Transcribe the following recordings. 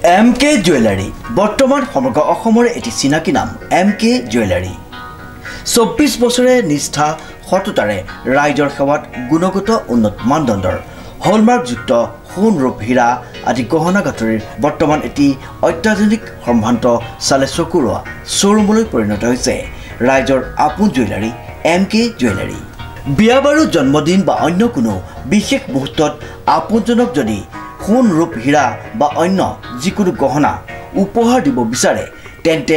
MK jewellery বৰ্তমান সমগ্ৰ অসমৰ এটি চিনাকি নাম MK জুৱেলাৰী 24 বছৰে নিষ্ঠা সততাৰে ৰাইজৰ সেৱাত গুণগত উন্নত মানদণ্ডৰ হলমাৰ্কযুক্ত সোণ ৰূপ হীৰা আদি গহনা গাঁথৰিৰ বৰ্তমান এটি অত্যাধুনিক সম্ভ্ৰান্ত চালে চকুৰোৱা শ্বৰুমলৈ পৰিণত হৈছে ৰাইজৰ আপোন জুৱেলাৰী MK জুৱেলাৰী। বিয়া বাৰু জন্মদিন বা অন্য কোনো বিশেষ মুহূৰ্তত আপোনজনক যদি সোণ ৰূপ হীৰা বা অন্য যিকোনো গহনা উপহাৰ দিব বিচাৰে তেন্তে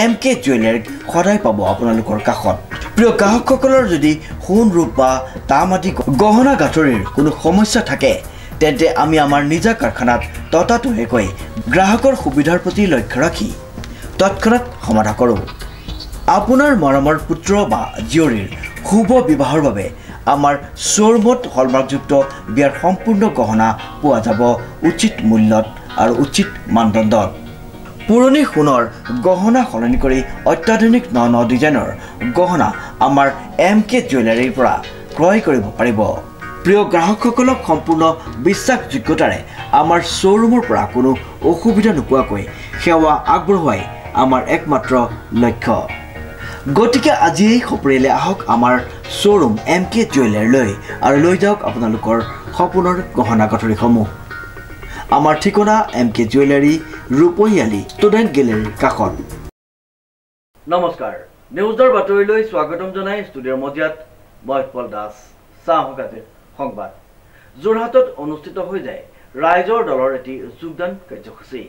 MK জুৱেলাৰীক সদায় পাব আপোনালোকৰ কাষত। প্ৰিয় গ্ৰাহকসকলৰ যদি সোণ ৰূপ বা দাম আদি গহনা গাঁথৰিৰ কোনো সমস্যা থাকে তেন্তে আমি আমাৰ নিজা কাৰখানাত ততাতৈয়াকৈ গ্ৰাহকৰ সুবিধাৰ প্ৰতি লক্ষ্য ৰাখি তৎক্ষণাত সমাধান কৰোঁ। আপোনাৰ মৰমৰ পুত্ৰ বা জীয়ৰীৰ শুভ বিবাহৰ বাবে আমাৰ শ্বৰুমত হলমাৰ্কযুক্ত বিয়াৰ সম্পূৰ্ণ গহনা পোৱা যাব উচিত মূল্যত আৰু উচিত মানদণ্ডত। পুৰণি সোণৰ গহনা সলনি কৰি অত্যাধুনিক ন ডিজাইনৰ গহনা আমাৰ MK জুৱেলাৰীৰ পৰা ক্ৰয় কৰিব পাৰিব। প্ৰিয় গ্ৰাহকসকলক সম্পূৰ্ণ বিশ্বাসযোগ্যতাৰে আমাৰ শ্বৰুমৰ পৰা কোনো অসুবিধা নোপোৱাকৈ সেৱা আগবঢ়োৱাই আমাৰ একমাত্ৰ লক্ষ্য। গতিকে আজিয়েই সপৰিয়ালে আহক আমাৰ শ্বৰুম MK জুৱেলাৰীলৈ আৰু লৈ যাওক আপোনালোকৰ সপোনৰ গহনা গাঁথৰিসমূহ। আমাৰ ঠিকনা MK জুৱেলাৰী ৰূপহীয়ালি ষ্টুডেণ্ট গেলেৰীৰ কাষত। নমস্কাৰ, নিউজৰ বাতৰিলৈ স্বাগতম জনাই ষ্টুডিঅ'ৰ মজিয়াত মই উৎপল দাস। চাওঁ আজিৰ সংবাদ। যোৰহাটত অনুষ্ঠিত হৈ যায় ৰাইজৰ দলৰ এটি যোগদান কাৰ্যসূচী।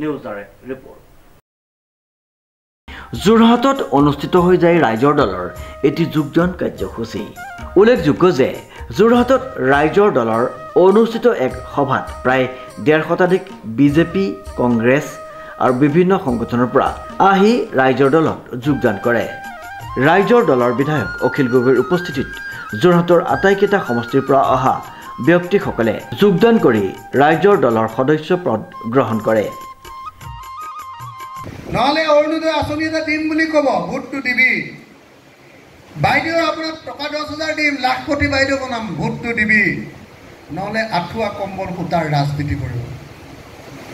নিউজৰ ৰিপৰ্ট। যোৰহাটত অনুষ্ঠিত হৈ যায় ৰাইজৰ দলৰ এটি যোগদান কাৰ্যসূচী। উল্লেখযোগ্য যে যোৰহাটত ৰাইজৰ দলৰ অনুষ্ঠিত এক সভাত প্ৰায় 150 শতাধিক বিজেপি, কংগ্ৰেছ আৰু বিভিন্ন সংগঠনৰ পৰা আহি ৰাইজৰ দলত যোগদান কৰে। ৰাইজৰ দলৰ বিধায়ক অখিল গগৈৰ উপস্থিতিত যোৰহাটৰ আটাইকেইটা সমষ্টিৰ পৰা অহা ব্যক্তিসকলে যোগদান কৰি ৰাইজৰ দলৰ সদস্য পদ গ্ৰহণ কৰে। নহলে অৰুণোদয় আঁচনি এটা দিম বুলি ক'ব, ভোটটো দিবি। বাইদেউ আপোনাক টকা 10,000 দিম, লাখপতি বাইদেউ বনাম, ভোটটো দিবি। নহলে আঁঠুৱা কম্বল সূতাৰ ৰাজনীতি কৰিব।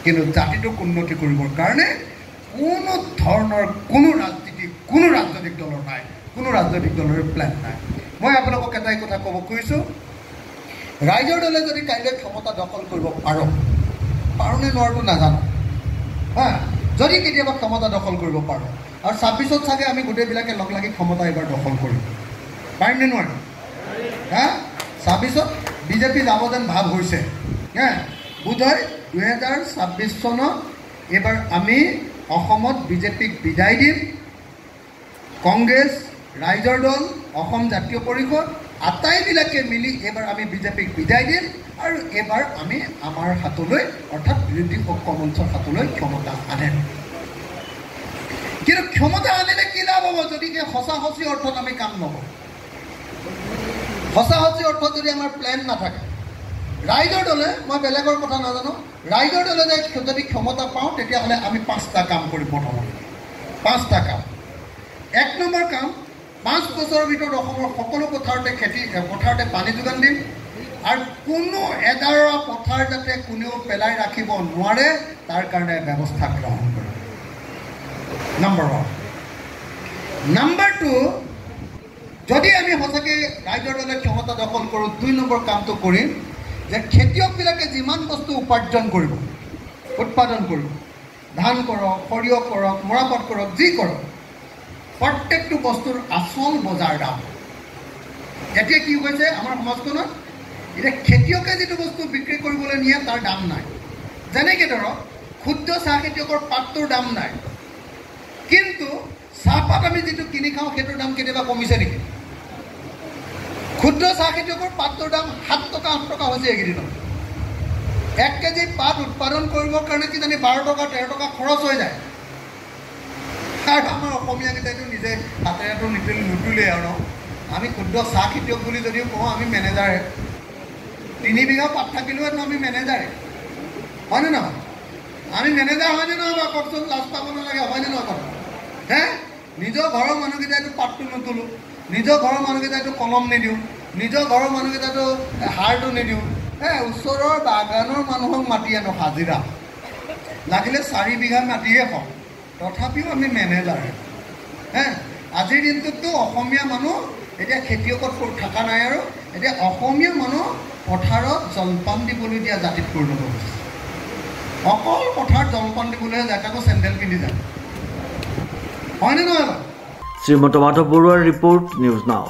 কিন্তু জাতিটোক উন্নতি কৰিবৰ কাৰণে কোনো ধৰণৰ কোনো ৰাজনৈতিক দলৰ নাই, কোনো ৰাজনৈতিক দলৰ প্লেন নাই। মই আপোনালোকক এটাই কথা ক'ব খুজিছোঁ, ৰাইজৰ দলে যদি কাইলৈ ক্ষমতা দখল কৰিব পাৰোঁ নে নোৱাৰোঁ নাজানো, যদি কেতিয়াবা ক্ষমতা দখল কৰিব পাৰোঁ আৰু 26ত চাগে আমি গোটেইবিলাকে লগ লাগি ক্ষমতা এইবাৰ দখল কৰিম, পাৰিম নে নোৱাৰিম? 26ত বিজেপি যাব যেন ভাৱ হৈছে। বোধহয় 2026 চনত এইবাৰ আমি অসমত বিজেপিক বিদায় দিম। কংগ্ৰেছ, ৰাইজৰ দল, অসম জাতীয় পৰিষদ আটাইবিলাকে মিলি এইবাৰ আমি বিজেপিক বিদায় দিম আৰু এইবাৰ আমি আমাৰ হাতলৈ অৰ্থাৎ বিৰোধী পক্ষ মঞ্চৰ হাতলৈ ক্ষমতা আনিম। কিন্তু ক্ষমতা আনিলে কি লাভ হ'ব যদি সঁচা সঁচি অৰ্থত আমি কাম নকৰোঁ? সঁচা সঁচি অৰ্থত যদি আমাৰ প্লেন নাথাকে, ৰাইজৰ দলে, মই বেলেগৰ কথা নাজানো, ৰাইজৰ দলে যদি ক্ষমতা পাওঁ তেতিয়াহ'লে আমি 5টা কাম কৰিম। প্ৰথমতে 5টা কাম। 1 নম্বৰ কাম, 5 বছৰৰ ভিতৰত অসমৰ সকলো পথাৰতে পানী যোগান দিম আৰু কোনো এডাৰা পথাৰ যাতে কোনেও পেলাই ৰাখিব নোৱাৰে তাৰ কাৰণে ব্যৱস্থা গ্ৰহণ কৰিম। নম্বৰ 1। নম্বৰ 2, যদি আমি সঁচাকৈ ৰাইজৰ দলে ক্ষমতা দখল কৰোঁ, 2 নম্বৰ কামটো কৰিম যে খেতিয়কবিলাকে যিমান বস্তু উৎপাদন কৰিব, ধান কৰক, সৰিয়হ কৰক, মৰাপাট কৰক, যি কৰক, প্ৰত্যেকটো বস্তুৰ আচল বজাৰ দাম। এতিয়া কি হৈছে আমাৰ সমাজখনত, এতিয়া খেতিয়কে যিটো বস্তু বিক্ৰী কৰিবলৈ নিয়ে তাৰ দাম নাই। যেনেকৈ ধৰক ক্ষুদ্ৰ চাহ খেতিয়কৰ পাতটোৰ দাম নাই, কিন্তু চাহপাত আমি যিটো কিনি খাওঁ সেইটোৰ দাম কেতিয়াবা কমিছে নেকি? ক্ষুদ্ৰ চাহ খেতিয়কৰ পাতটোৰ দাম 7 টকা 8 টকা হৈছে এইকেইদিনত। 1 কেজি পাত উৎপাদন কৰিবৰ কাৰণে কিজানি 12 টকা 13 টকা খৰচ হৈ যায়। আৰু আমাৰ অসমীয়াকেইটাইতো নিজে হাতেৰেতো নুতুলে আৰু আমি ক্ষুদ্ৰ চাহ খেতিয়ক বুলি যদিও কওঁ, আমি মেনেজাৰে। 3 বিঘা পাত থাকিলেও আমি মেনেজাৰে, হয়নে নহয়? আমি মেনেজাৰ হয়নে নহয় বা কওকচোন, লাজ পাব নালাগে, হয়নে নহয় কথা? নিজৰ ঘৰৰ মানুহকেইটাইতো পাতটো নুতুলোঁ, নিজৰ ঘৰৰ মানুহকেইটাইতো কলম নিদিওঁ, নিজৰ ঘৰৰ মানুহকেইটাইতো সাৰটো নিদিওঁ, ওচৰৰ বাগানৰ মানুহক মাতি আনো হাজিৰা। লাগিলে 4 বিঘা মাটিহে পাওঁ তথাপিও আমি মেনেজাৰ হে আজিৰ দিনটোতো অসমীয়া মানুহ এতিয়া খেতিয়কত থকা নাই আৰু এতিয়া অসমীয়া মানুহ পথাৰত জলপান দিবলৈ দিয়া জাতিত পৰিণত হৈছে অকল পথাৰত জলপান দিবলৈ যায় তাকো চেণ্ডেল পিন্ধি যায় হয়নে নহয় শ্ৰীমন্ত মাধৱ বৰুৱাৰ ৰিপৰ্ট নিউজ নাও